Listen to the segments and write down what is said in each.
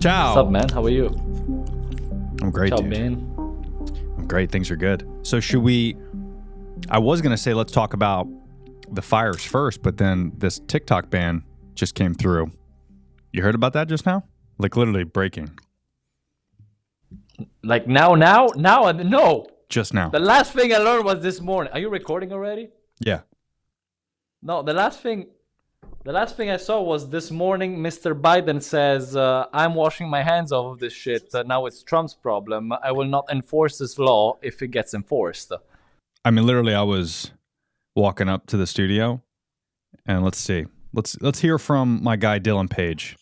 Ciao. What's up, man? How are you? I'm great, Ciao, dude. man. I'm great. Things are good. So should we... I was going to say let's talk about the fires first, but then this TikTok ban just came through. You heard about that just now? Like literally breaking. Like now, no. Just now. The last thing I learned was this morning. Are you recording already? Yeah. No, the last thing I saw was this morning. Mr. Biden says, "I'm washing my hands of this shit. Now it's Trump's problem. I will not enforce this law if it gets enforced." I mean, literally, I was walking up to the studio, and let's see. Let's hear from my guy Dylan Page.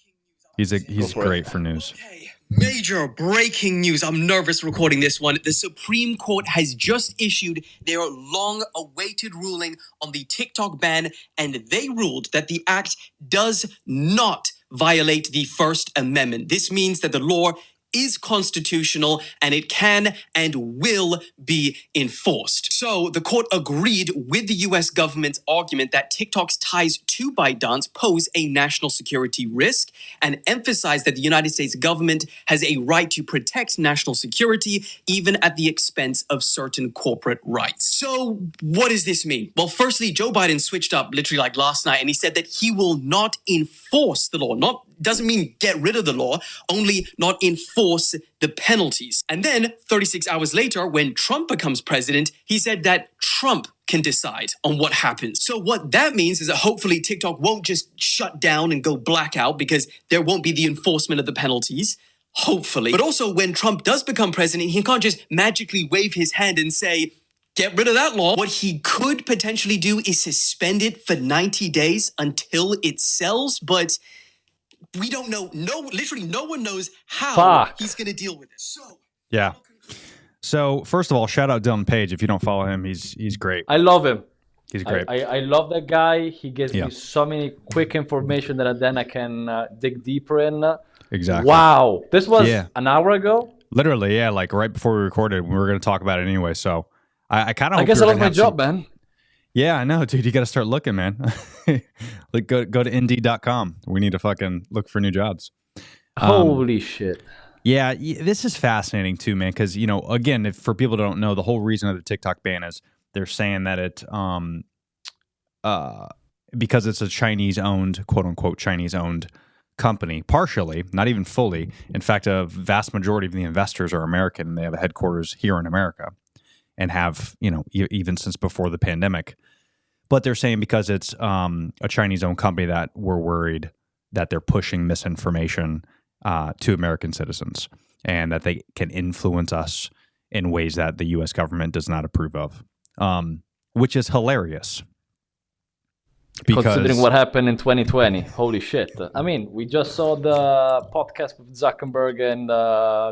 He's great for news. Okay. Major breaking news. I'm nervous recording this one. The Supreme Court has just issued their long-awaited ruling on the TikTok ban, and they ruled that the act does not violate the First Amendment. This means that the law is constitutional and it can and will be enforced. So the court agreed with the US government's argument that TikTok's ties to ByteDance pose a national security risk and emphasized that the United States government has a right to protect national security even at the expense of certain corporate rights. So what does this mean? Well, firstly, Joe Biden switched up literally like last night and he said that he will not enforce the law. Doesn't mean get rid of the law, only not enforce the penalties. And then 36 hours later, when Trump becomes president, he said that Trump can decide on what happens. So what that means is that hopefully TikTok won't just shut down and go blackout because there won't be the enforcement of the penalties. Hopefully. But also when Trump does become president, he can't just magically wave his hand and say, get rid of that law. What he could potentially do is suspend it for 90 days until it sells, but we don't know. Literally no one knows how he's going to deal with this. Yeah. So first of all, shout out Dylan Page. If you don't follow him, he's great. I love him. He's great. I love that guy. He gives me so many quick information that then I can dig deeper in. Exactly. Wow. This was an hour ago? Literally, yeah. Like right before we recorded, we were going to talk about it anyway. So I kind of. I guess I love my job, man. Yeah, I know, dude. You got to start looking, man. Like go to Indeed.com. We need to fucking look for new jobs. Holy shit. Yeah, this is fascinating too, man. Because again, if for people who don't know, the whole reason of the TikTok ban is they're saying that it, because it's a Chinese-owned, quote unquote, Chinese-owned company, partially, not even fully. In fact, a vast majority of the investors are American. And they have a headquarters here in America, and have even since before the pandemic. But they're saying because it's a Chinese-owned company that we're worried that they're pushing misinformation to American citizens and that they can influence us in ways that the U.S. government does not approve of, which is hilarious. Considering what happened in 2020. Holy shit. I mean, we just saw the podcast with Zuckerberg and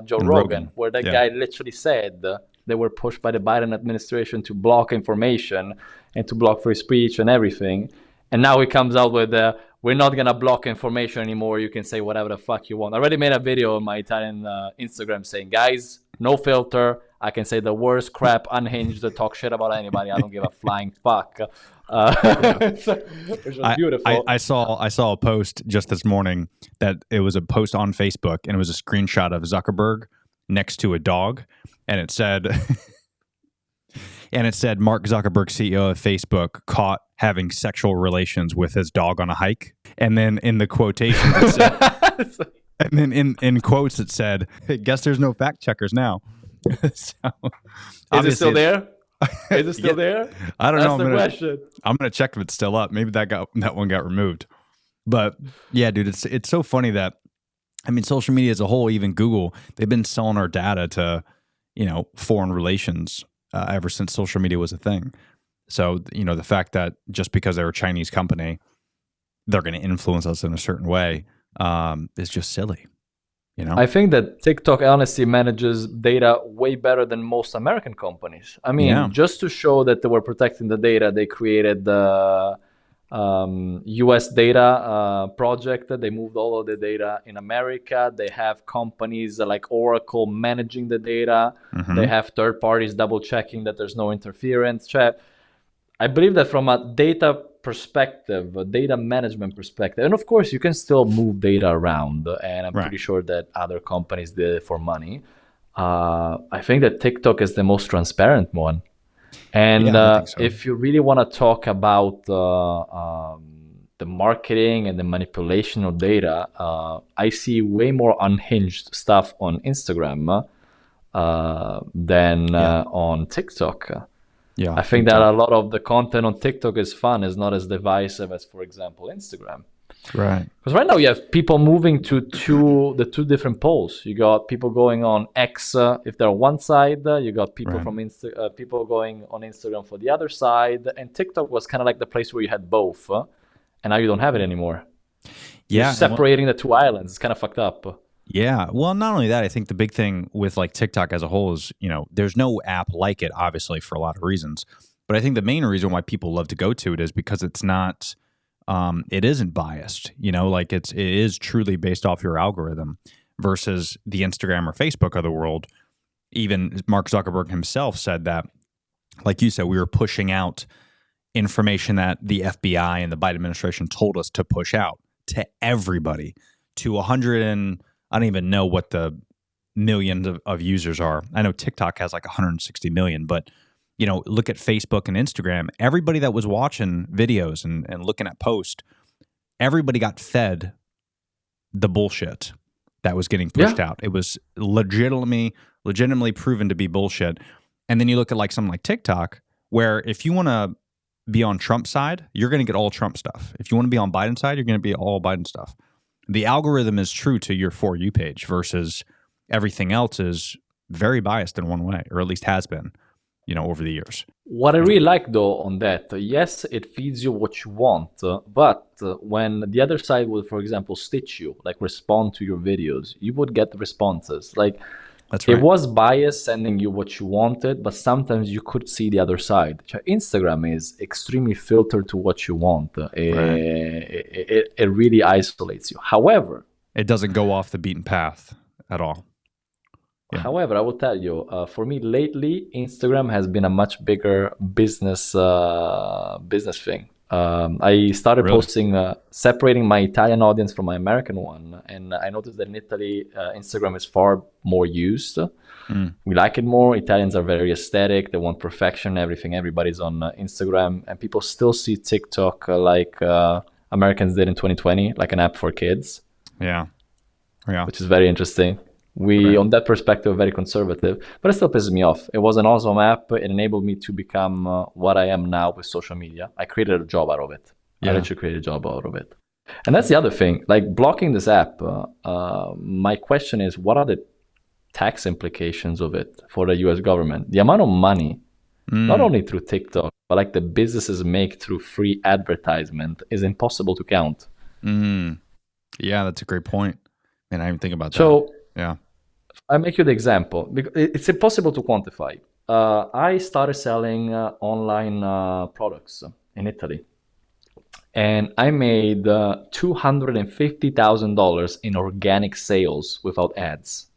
Joe Rogan, where that guy literally said they were pushed by the Biden administration to block information and to block free speech and everything. And now he comes out with, we're not going to block information anymore. You can say whatever the fuck you want. I already made a video on my Italian Instagram saying, guys, no filter. I can say the worst crap, unhinged, to talk shit about anybody. I don't give a flying fuck. Which was beautiful. I saw a post just this morning that it was a post on Facebook, and it was a screenshot of Zuckerberg next to a dog. And it said, Mark Zuckerberg, CEO of Facebook, caught having sexual relations with his dog on a hike. And then in the quotation, it said, and then in quotes, it said, guess there's no fact checkers now. So, is it still there? Is it still there? I don't know. That's the question. I'm gonna check if it's still up. Maybe that one got removed. But yeah, dude, it's so funny that, I mean, social media as a whole, even Google, they've been selling our data to foreign relations ever since social media was a thing. So, the fact that just because they're a Chinese company, they're going to influence us in a certain way is just silly. I think that TikTok honestly manages data way better than most American companies. I mean, just to show that they were protecting the data, they created the US data project. They moved all of the data in America. They have companies like Oracle managing the data. Mm-hmm. They have third parties double checking that there's no interference. I believe that from a data perspective, a data management perspective, and of course you can still move data around, and I'm pretty sure that other companies did it for money. I think that TikTok is the most transparent one. And I think so. if you really want to talk about the marketing and the manipulation of data, I see way more unhinged stuff on Instagram than on TikTok. Yeah, I think that a lot of the content on TikTok is fun, is not as divisive as, for example, Instagram. Right. Because right now you have people moving to the two different poles. You got people going on X if they're on one side. You got people from people going on Instagram for the other side. And TikTok was kind of like the place where you had both. And now you don't have it anymore. Yeah. You're separating the two islands. It's kind of fucked up. Yeah. Well, not only that, I think the big thing with like TikTok as a whole is, there's no app like it, obviously, for a lot of reasons. But I think the main reason why people love to go to it is because it's not, it isn't biased, like it is truly based off your algorithm versus the Instagram or Facebook of the world. Even Mark Zuckerberg himself said that, like you said, we were pushing out information that the FBI and the Biden administration told us to push out to everybody, to 100 and I don't even know what the millions of users are. I know TikTok has like 160 million, but look at Facebook and Instagram. Everybody that was watching videos and looking at posts, everybody got fed the bullshit that was getting pushed out. It was legitimately proven to be bullshit. And then you look at like something like TikTok, where if you want to be on Trump's side, you're going to get all Trump stuff. If you want to be on Biden's side, you're going to be all Biden stuff. The algorithm is true to your For You page versus everything else is very biased in one way, or at least has been, over the years. What I really like though on that, yes, it feeds you what you want, but when the other side would, for example, stitch you, like respond to your videos, you would get responses. Like, that's right. It was biased sending you what you wanted, but sometimes you could see the other side. Instagram is extremely filtered to what you want. It really isolates you. However, it doesn't go off the beaten path at all. Yeah. However, I will tell you, for me lately, Instagram has been a much bigger business thing. I started posting, separating my Italian audience from my American one. And I noticed that in Italy, Instagram is far more used. We like it more. Italians are very aesthetic. They want perfection, everything. Everybody's on Instagram. And people still see TikTok like Americans did in 2020, like an app for kids. Yeah. Which is very interesting. We, on that perspective, are very conservative, but it still pisses me off. It was an awesome app. It enabled me to become what I am now with social media. I created a job out of it. I literally created a job out of it. And that's the other thing. Like, blocking this app, my question is, what are the tax implications of it for the US government? The amount of money, not only through TikTok, but like the businesses make through free advertisement is impossible to count. Yeah, that's a great point. And I didn't think about that. So, yeah. I make you the example because it's impossible to quantify. I started selling online products in Italy, and I made $250,000 in organic sales without ads.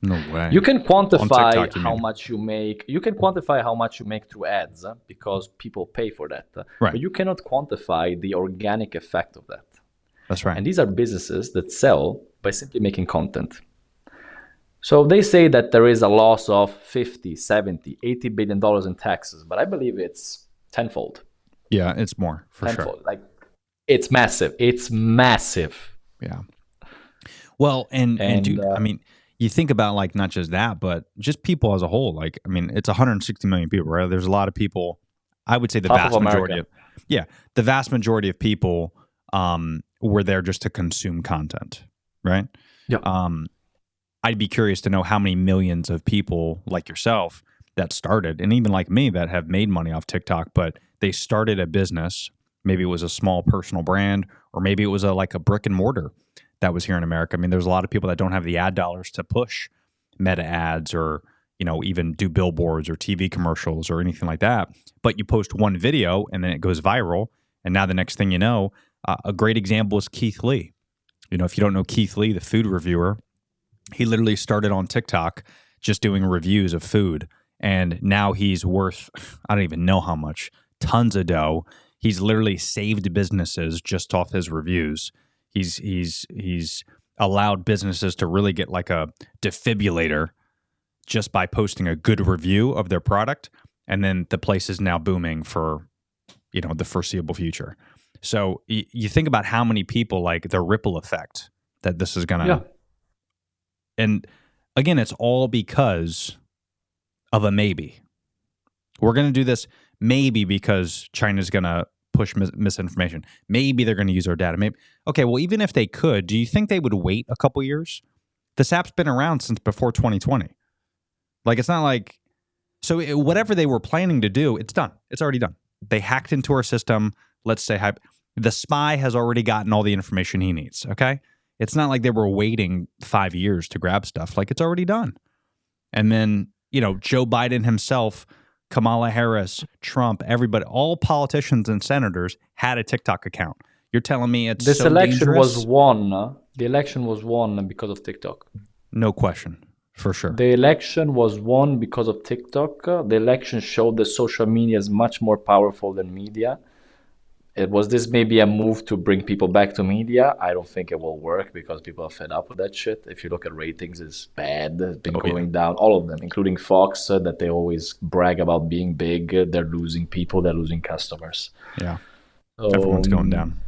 No way. You can quantify TikTok, how much you make. You can quantify how much you make through ads because people pay for that. But you cannot quantify the organic effect of that. That's right. And these are businesses that sell by simply making content. So they say that there is a loss of 50, 70, $80 billion in taxes, but I believe it's tenfold. Yeah, it's more, for sure. Like, it's massive. It's massive. Yeah. Well, and dude, I mean, you think about like not just that, but just people as a whole. Like, I mean, it's 160 million people, right? There's a lot of people. I would say the vast majority of people were there just to consume content, right? Yeah. I'd be curious to know how many millions of people like yourself that started, and even like me, that have made money off TikTok, but they started a business. Maybe it was a small personal brand, or maybe it was like a brick and mortar that was here in America. I mean, there's a lot of people that don't have the ad dollars to push meta ads or, even do billboards or TV commercials or anything like that. But you post one video and then it goes viral. And now the next thing you know, a great example is Keith Lee. If you don't know Keith Lee, the food reviewer, he literally started on TikTok just doing reviews of food. And now he's worth, I don't even know how much, tons of dough. He's literally saved businesses just off his reviews. He's allowed businesses to really get like a defibrillator just by posting a good review of their product, and then the place is now booming for, the foreseeable future. So you think about how many people, like the ripple effect that this is gonna. Yeah. And again, it's all because of a maybe. We're gonna do this maybe because China's gonna push misinformation. Maybe they're gonna use our data. Maybe. Okay, well, even if they could, do you think they would wait a couple years? This app's been around since before 2020. Like, it's not like... So whatever they were planning to do, it's done. It's already done. They hacked into our system. Let's say the spy has already gotten all the information he needs, okay? It's not like they were waiting 5 years to grab stuff. Like, it's already done. And then, Joe Biden himself, Kamala Harris, Trump, everybody, all politicians and senators had a TikTok account. You're telling me it's this so election dangerous? was won. The election was won because of TikTok. No question, for sure. The election was won because of TikTok. The election showed that social media is much more powerful than media. Was this maybe a move to bring people back to media? I don't think it will work because people are fed up with that shit. If you look at ratings, it's bad. It's been going down. All of them, including Fox, that they always brag about being big. They're losing people. They're losing customers. Yeah. Everyone's going down.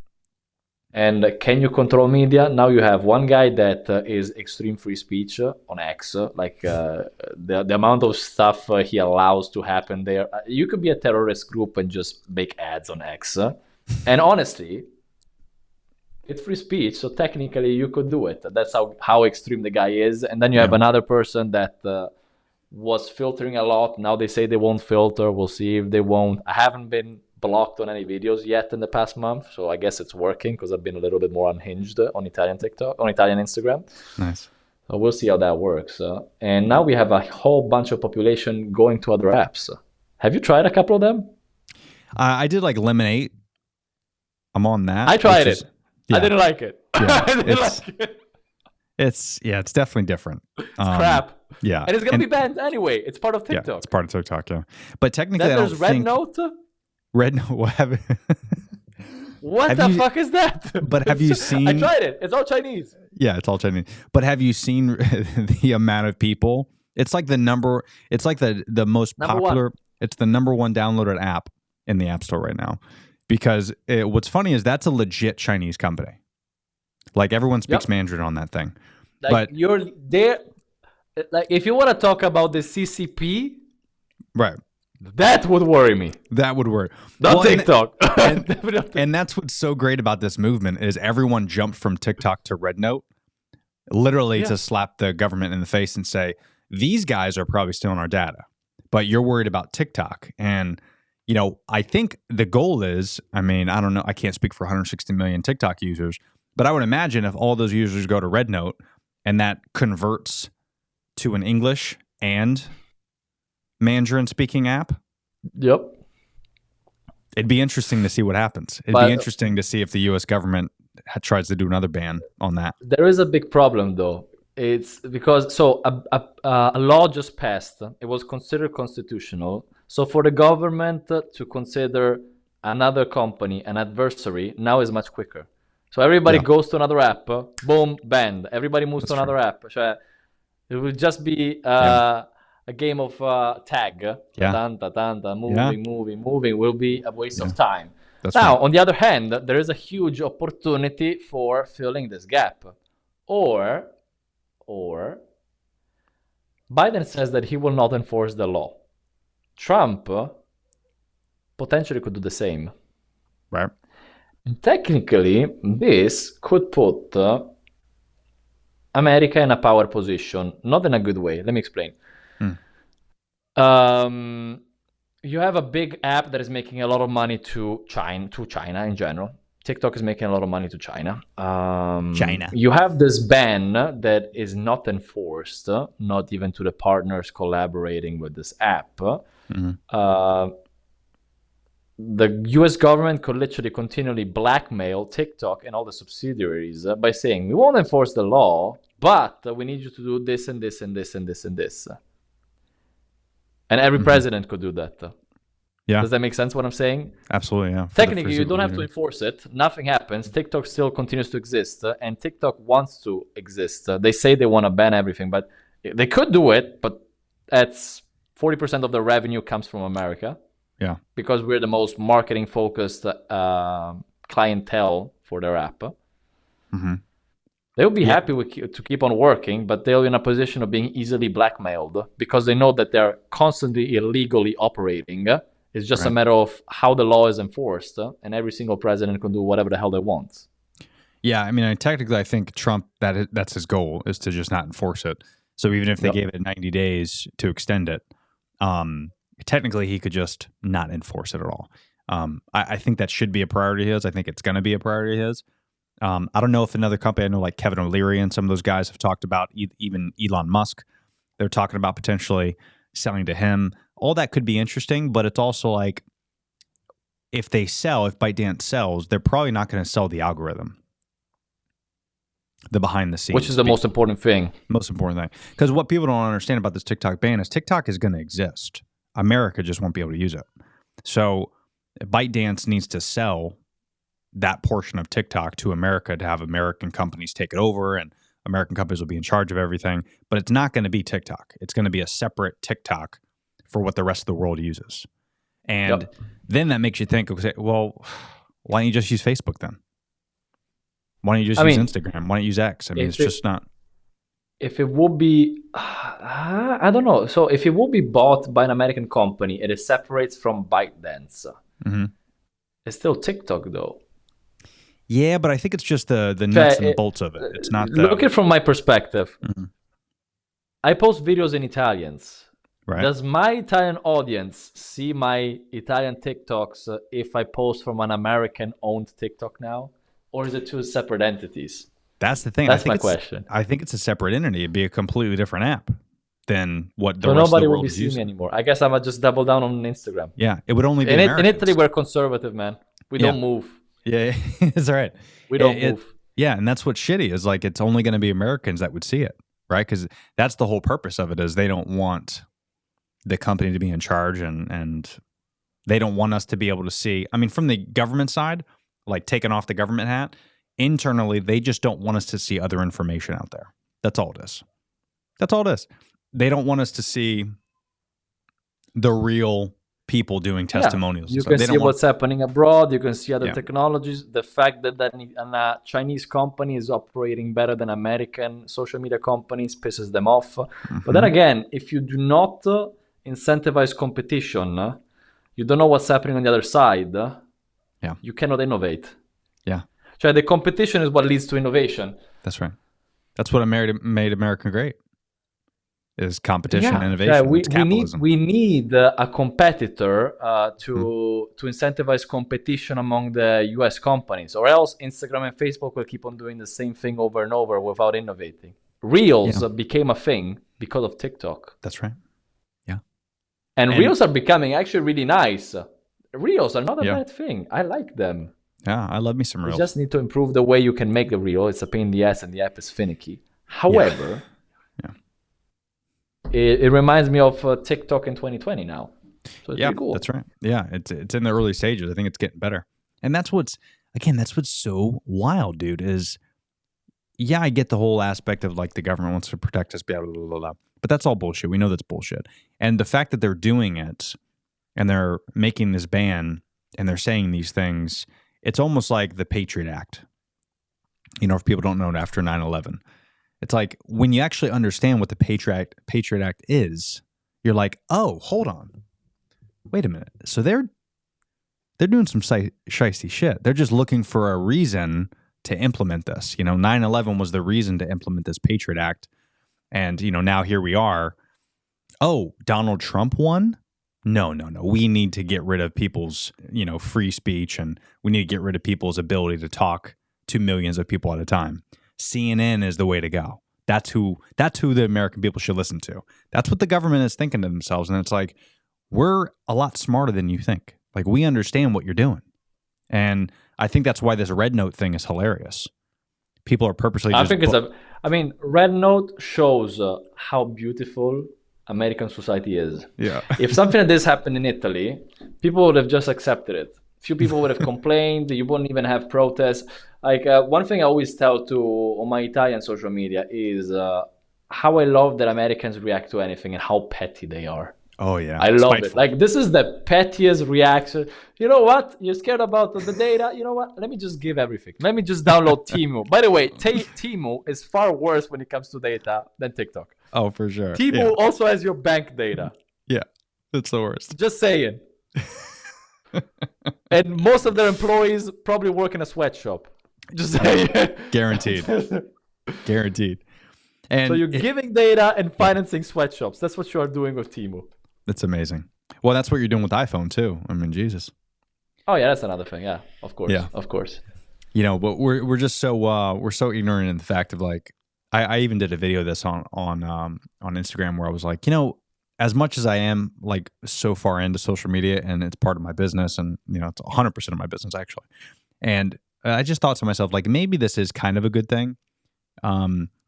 And can you control media? Now you have one guy that is extreme free speech on X. The amount of stuff he allows to happen there. You could be a terrorist group and just make ads on X. And honestly, it's free speech, so technically you could do it. That's how extreme the guy is. And then you have another person that was filtering a lot. Now they say they won't filter. We'll see if they won't. I haven't been blocked on any videos yet in the past month, so I guess it's working because I've been a little bit more unhinged on Italian Instagram. Nice. So we'll see how that works. And now we have a whole bunch of population going to other apps. Have you tried a couple of them? I did like Lemonade. I'm on that. I tried it. I didn't like it. Yeah, I didn't like it. It's definitely different. It's crap. Yeah. And it's going to be banned anyway. It's part of TikTok. Yeah, it's part of TikTok, yeah. But technically, then there's Red Note. Red Note, what the fuck is that? But have you seen... I tried it. It's all Chinese. Yeah, it's all Chinese. But have you seen the amount of people? It's like the most popular... It's the number one downloaded app in the App Store right now. Because what's funny is that's a legit Chinese company. Like, everyone speaks Mandarin on that thing. Like, but you're there... Like, if you want to talk about the CCP... Right. That would worry me. That would worry. Not TikTok. And that's what's so great about this movement is everyone jumped from TikTok to Red Note, literally to slap the government in the face and say, these guys are probably stealing our data, but you're worried about TikTok. And, I think the goal is, I don't know, I can't speak for 160 million TikTok users, but I would imagine if all those users go to Red Note and that converts to an English and Mandarin speaking app. Yep. It'd be interesting to see what happens. It'd be interesting to see if the U.S. government tries to do another ban on that. There is a big problem, though. It's because a law just passed. It was considered constitutional. So for the government to consider another company an adversary now is much quicker. So everybody goes to another app, boom, banned. Everybody moves to another app. It will just be a game of tag. Moving will be a waste of time. On the other hand, there is a huge opportunity for filling this gap. Or Biden says that he will not enforce the law. Trump potentially could do the same. Right. And technically, this could put America in a power position, not in a good way. Let me explain. You have a big app that is making a lot of money to China in general. TikTok is making a lot of money to China. You have this ban that is not enforced, not even to the partners collaborating with this app. The US government could literally continually blackmail TikTok and all the subsidiaries by saying, we won't enforce the law, but we need you to do this and this and this and this and this. And every president could do that. Yeah. Does that make sense what I'm saying? Absolutely, yeah. Technically, you don't have to enforce it. Nothing happens. TikTok still continues to exist, and TikTok wants to exist. They say they want to ban everything, but they could do it, but that's 40% of the revenue comes from America. Yeah. Because we're the most marketing-focused clientele for their app. Mm-hmm. They'll be happy to keep on working, but they're in a position of being easily blackmailed because they know that they're constantly illegally operating. It's just a matter of how the law is enforced, and every single president can do whatever the hell they want. Yeah, I mean, technically, I think Trump, that's his goal, is to just not enforce it. So even if they gave it 90 days to extend it, technically he could just not enforce it at all. I think that should be a priority of his. I think it's going to be a priority of his. I don't know if another company, I know like Kevin O'Leary and some of those guys have talked about, even Elon Musk, they're talking about potentially selling to him. All that could be interesting, but it's also like if ByteDance sells, they're probably not going to sell the algorithm, the behind the scenes. Which is the most important thing. Most important thing. Because what people don't understand about this TikTok ban is TikTok is going to exist. America just won't be able to use it. So ByteDance needs to sell that portion of TikTok to America to have American companies take it over, and American companies will be in charge of everything. But it's not going to be TikTok. It's going to be a separate TikTok for what the rest of the world uses. And then that makes you think, okay, well, why don't you just use Facebook then? Why don't you just use Instagram? Why don't you use X? I mean, it's just not. If it would be, I don't know. So if it would be bought by an American company and it separates from ByteDance, it's still TikTok though. Yeah, but I think it's just the nuts and bolts of it. It's not the... Look at it from my perspective. I post videos in Italians. Right. Does my Italian audience see my Italian TikToks if I post from an American-owned TikTok now? Or is it two separate entities? That's the thing. That's my question. I think it's a separate entity. It'd be a completely different app than what the so rest of the nobody world will be is seeing using. Me anymore. I guess I might just double down on Instagram. Yeah, it would only be in Americans. Italy, we're conservative, man. We don't move. Yeah, that's right. We don't move. Yeah, and that's what's shitty is like it's only going to be Americans that would see it, right? Because that's the whole purpose of it is they don't want the company to be in charge and they don't want us to be able to see. I mean, from the government side, like taking off the government hat, internally, they just don't want us to see other information out there. That's all it is. That's all it is. They don't want us to see the real people doing testimonials. You can see what's happening abroad. You can see other technologies. The fact that a Chinese company is operating better than American social media companies pisses them off. But then again, if you do not incentivize competition, you don't know what's happening on the other side. You cannot innovate. Yeah. So the competition is what leads to innovation. That's right. That's what made America great. Is competition and innovation. Yeah, we need a competitor to incentivize competition among the US companies, or else Instagram and Facebook will keep on doing the same thing over and over without innovating. Reels became a thing because of TikTok. That's right. Yeah. And Reels are becoming actually really nice. Reels are not a bad thing. I like them. Yeah, I love me some Reels. You just need to improve the way you can make a Reel. It's a pain in the ass and the app is finicky. However... It reminds me of TikTok in 2020 now. So it's pretty cool. That's right. Yeah, it's in the early stages. I think it's getting better. And that's what's so wild, dude, is, I get the whole aspect of like the government wants to protect us, blah, blah, blah, blah, blah. But that's all bullshit. We know that's bullshit. And the fact that they're doing it and they're making this ban and they're saying these things, it's almost like the Patriot Act. You know, if people don't know it, after 9/11. It's like when you actually understand what the Patriot Act is, you're like, oh, hold on. Wait a minute. So they're doing some shiesty shit. They're just looking for a reason to implement this. You know, 9/11 was the reason to implement this Patriot Act. And, you know, now here we are. Oh, Donald Trump won? No. We need to get rid of people's, free speech, and we need to get rid of people's ability to talk to millions of people at a time. CNN is the way to go. That's who the American people should listen to. That's what the government is thinking to themselves. And it's like, we're a lot smarter than you think. Like, we understand what you're doing. And I think that's why this Red Note thing is hilarious. People are purposely Red Note shows how beautiful American society is. Yeah. If something like this happened in Italy, people would have just accepted it. Few people would have complained. You wouldn't even have protests. Like one thing I always tell to on my Italian social media is how I love that Americans react to anything and how petty they are. Oh yeah, I love it. Like this is the pettiest reaction. You know what? You're scared about the data. You know what? Let me just give everything. Let me just download Temu. By the way, Temu is far worse when it comes to data than TikTok. Oh, for sure. Temu also has your bank data. Yeah, that's the worst. Just saying. And most of their employees probably work in a sweatshop. Just saying. Guaranteed. Guaranteed. And so you're giving data and financing sweatshops. That's what you are doing with Temu. That's amazing. Well, that's what you're doing with iPhone too. I mean, Jesus. Oh yeah, that's another thing. Yeah, of course. Yeah, of course. You know, but we're just so we're so ignorant in the fact of like I even did a video of this on Instagram where I was like, you know, as much as I am like so far into social media and it's part of my business and you know it's 100% of my business actually, and I just thought to myself like maybe this is kind of a good thing.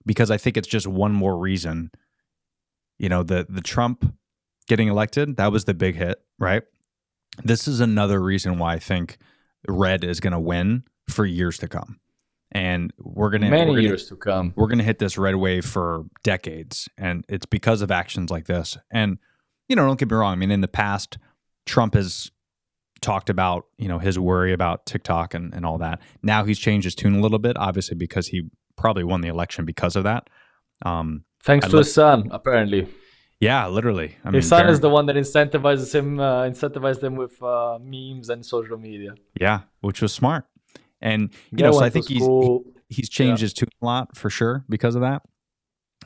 Because I think it's just one more reason, you know, the Trump getting elected, that was the big hit, right? This is another reason why I think red is going to win for years to come. And we're going to years to come. We're going to hit this red wave for decades. And it's because of actions like this. And, you know, don't get me wrong. I mean, in the past, Trump has talked about, you know, his worry about TikTok and all that. Now he's changed his tune a little bit, obviously, because he probably won the election because of that. Thanks to his son, apparently. Yeah, literally. I mean, his son is the one that incentivized him with memes and social media. Yeah, which was smart. And you know, so I think he's changed his tune a lot for sure because of that.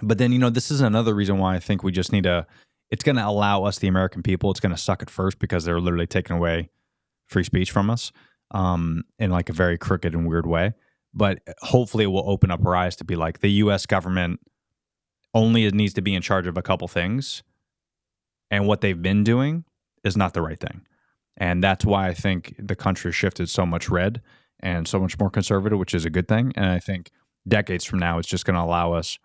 But then, you know, this is another reason why I think we just need to. It's going to allow us, the American people. It's going to suck at first because they're literally taking away free speech from us in like a very crooked and weird way. But hopefully it will open up our eyes to be like the U.S. government only needs to be in charge of a couple things. And what they've been doing is not the right thing. And that's why I think the country shifted so much red and so much more conservative, which is a good thing. And I think decades from now, it's just going to allow us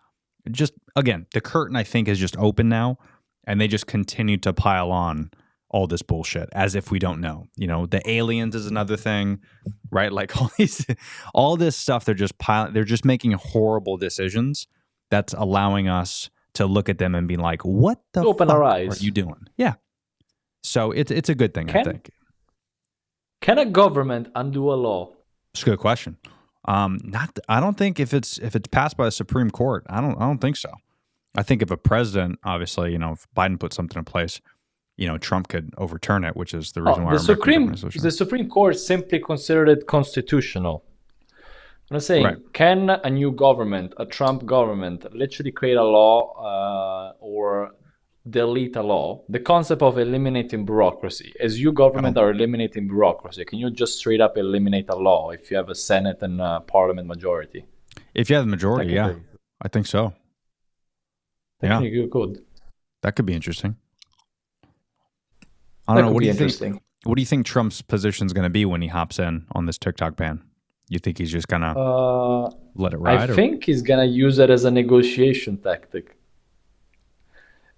just, again, the curtain, I think, is just open now. And they just continue to pile on all this bullshit as if we don't know. You know, the aliens is another thing, right? Like all this stuff, they're just making horrible decisions that's allowing us to look at them and be like, what the fuck are you doing? Yeah. So it's a good thing, I think. Can a government undo a law? It's a good question. I don't think if it's passed by the Supreme Court, I don't think so. I think if a president, obviously, you know, if Biden put something in place, you know, Trump could overturn it, which is the reason why the Supreme Court simply considered it constitutional. I'm saying, can a new government, a Trump government, literally create a law or delete a law? The concept of eliminating bureaucracy. As you government are eliminating bureaucracy, can you just straight up eliminate a law if you have a Senate and Parliament majority? If you have the majority, yeah, I think so. Yeah, you could. That could be interesting. I don't know. What do you think? What do you think Trump's position is going to be when he hops in on this TikTok ban? You think he's just going to let it ride? I think he's going to use it as a negotiation tactic.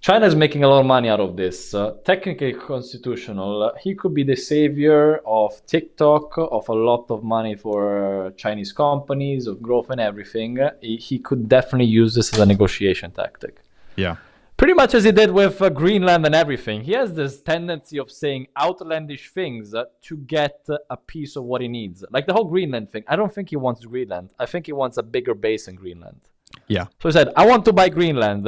China is making a lot of money out of this. Technically constitutional. He could be the savior of TikTok, of a lot of money for Chinese companies, of growth and everything. He could definitely use this as a negotiation tactic. Yeah. Pretty much as he did with Greenland and everything. He has this tendency of saying outlandish things to get a piece of what he needs. Like the whole Greenland thing. I don't think he wants Greenland. I think he wants a bigger base in Greenland. Yeah. So he said, I want to buy Greenland.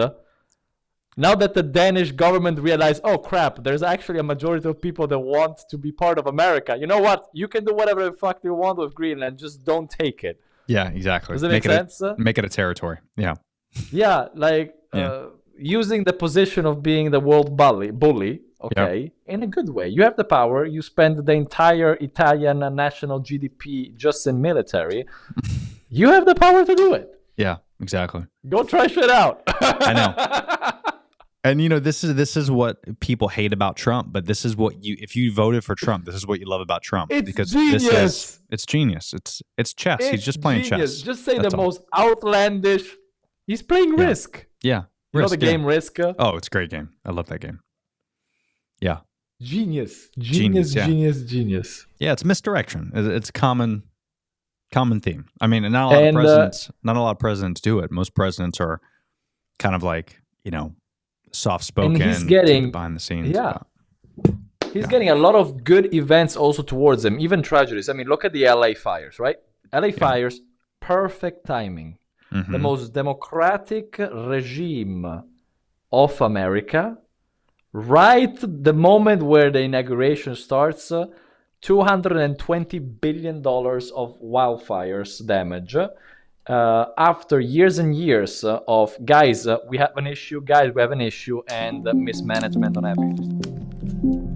Now that the Danish government realized, oh crap, there's actually a majority of people that want to be part of America. You know what? You can do whatever the fuck you want with Greenland. Just don't take it. Yeah, exactly. Does that make sense? Make it a territory. Yeah. Yeah, like... Yeah. Using the position of being the world bully, okay, in a good way. You have the power. You spend the entire Italian national GDP just in military. You have the power to do it. Yeah, exactly. Go try shit out. I know. And you know, this is what people hate about Trump, but this is what if you voted for Trump, this is what you love about Trump. It's genius. It's genius. It's chess. He's just playing chess. Just say the most outlandish. He's playing Risk. Yeah. You know the game Risk? Oh, it's a great game. I love that game. Yeah. Genius. Yeah, it's misdirection. It's a common theme. I mean, not a lot of presidents do it. Most presidents are kind of like, soft-spoken, and he's getting behind the scenes. Yeah. He's getting a lot of good events also towards him, even tragedies. I mean, look at the LA fires, right? LA fires, perfect timing. Mm-hmm. The most democratic regime of America, right the moment where the inauguration starts, $220 billion of wildfires damage. After years and years of guys, we have an issue, and mismanagement on everything.